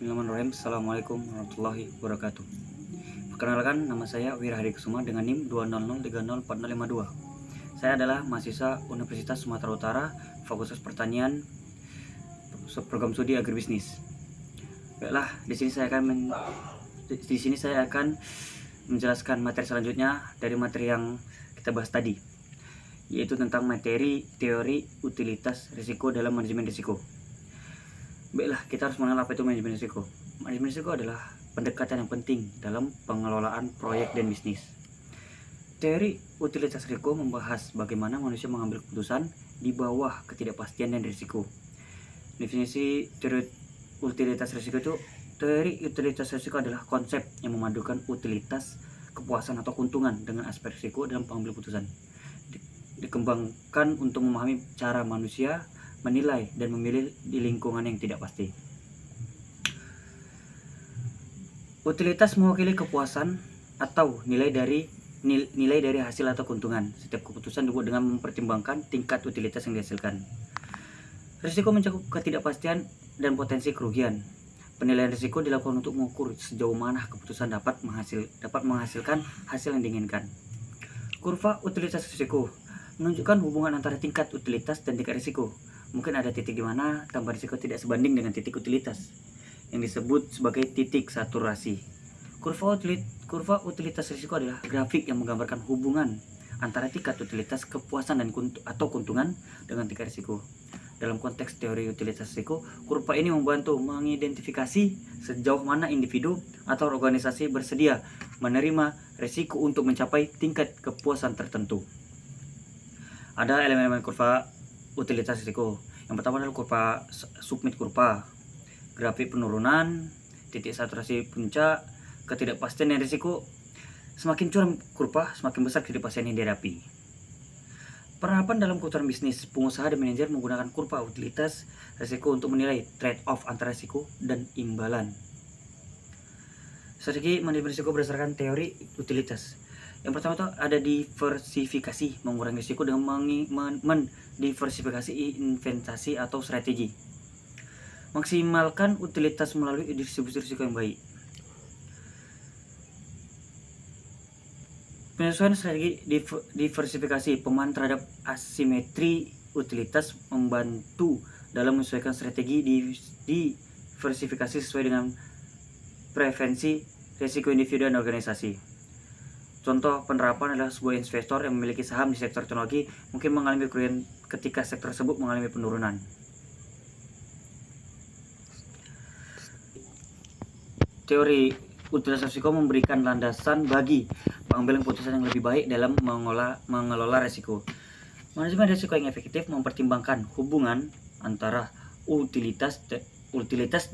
Bismillahirrahmanirrahim. Assalamualaikum warahmatullahi wabarakatuh. Perkenalkan, nama saya Wira Hadi Kusuma dengan NIM 200304052. Saya adalah mahasiswa Universitas Sumatera Utara, Fakultas Pertanian, Program Studi Agribisnis. Baiklah, di sini saya akan menjelaskan materi selanjutnya dari materi yang kita bahas tadi, yaitu tentang materi teori utilitas risiko dalam manajemen risiko. Baiklah, kita harus mengenal apa itu manajemen risiko. Manajemen risiko adalah pendekatan yang penting dalam pengelolaan proyek dan bisnis. Teori utilitas risiko membahas bagaimana manusia mengambil keputusan di bawah ketidakpastian dan risiko. Definisi teori utilitas risiko itu, teori utilitas risiko adalah konsep yang memadukan utilitas, kepuasan atau keuntungan dengan aspek risiko dalam pengambil keputusan. Dikembangkan untuk memahami cara manusia menilai dan memilih di lingkungan yang tidak pasti. Utilitas mewakili kepuasan atau nilai dari hasil atau keuntungan. Setiap keputusan dibuat dengan mempertimbangkan tingkat utilitas yang dihasilkan. Risiko mencakup ketidakpastian dan potensi kerugian. Penilaian risiko dilakukan untuk mengukur sejauh mana keputusan dapat menghasilkan hasil yang diinginkan. Kurva utilitas risiko menunjukkan hubungan antara tingkat utilitas dan tingkat risiko. Mungkin ada titik di mana tambah risiko tidak sebanding dengan titik utilitas, yang disebut sebagai titik saturasi. Kurva utilitas risiko adalah grafik yang menggambarkan hubungan antara tingkat utilitas, kepuasan atau keuntungan dengan tingkat risiko. Dalam konteks teori utilitas risiko, kurva ini membantu mengidentifikasi sejauh mana individu atau organisasi bersedia menerima risiko untuk mencapai tingkat kepuasan tertentu. Ada elemen-elemen kurva utilitas risiko. Yang pertama adalah kurva submit kurva, grafik penurunan, titik saturasi puncak, ketidakpastian dan risiko. Semakin curam kurva, semakin besar ketidakpastian yang dihadapi. Penerapan dalam keputusan bisnis, pengusaha dan manajer menggunakan kurva utilitas risiko untuk menilai trade-off antara risiko dan imbalan. Strategi manajemen risiko berdasarkan teori utilitas. Yang pertama itu ada diversifikasi, mengurangi risiko dengan mendiversifikasi investasi atau strategi. Maksimalkan utilitas melalui distribusi risiko yang baik. Penyesuaian strategi diversifikasi, pemahaman terhadap asimetri utilitas membantu dalam menyesuaikan strategi diversifikasi sesuai dengan preferensi risiko individu dan organisasi. Contoh penerapan adalah sebuah investor yang memiliki saham di sektor teknologi mungkin mengalami kerugian ketika sektor tersebut mengalami penurunan. Teori utilitas risiko memberikan landasan bagi pengambilan keputusan yang lebih baik dalam mengelola risiko. Manajemen risiko yang efektif mempertimbangkan hubungan antara utilitas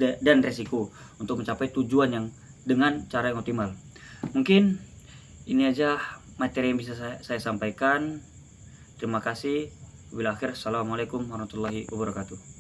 dan risiko untuk mencapai tujuan yang dengan cara yang optimal. Mungkin ini aja materi yang bisa saya sampaikan. Terima kasih. Wabillahi akhir. Assalamualaikum warahmatullahi wabarakatuh.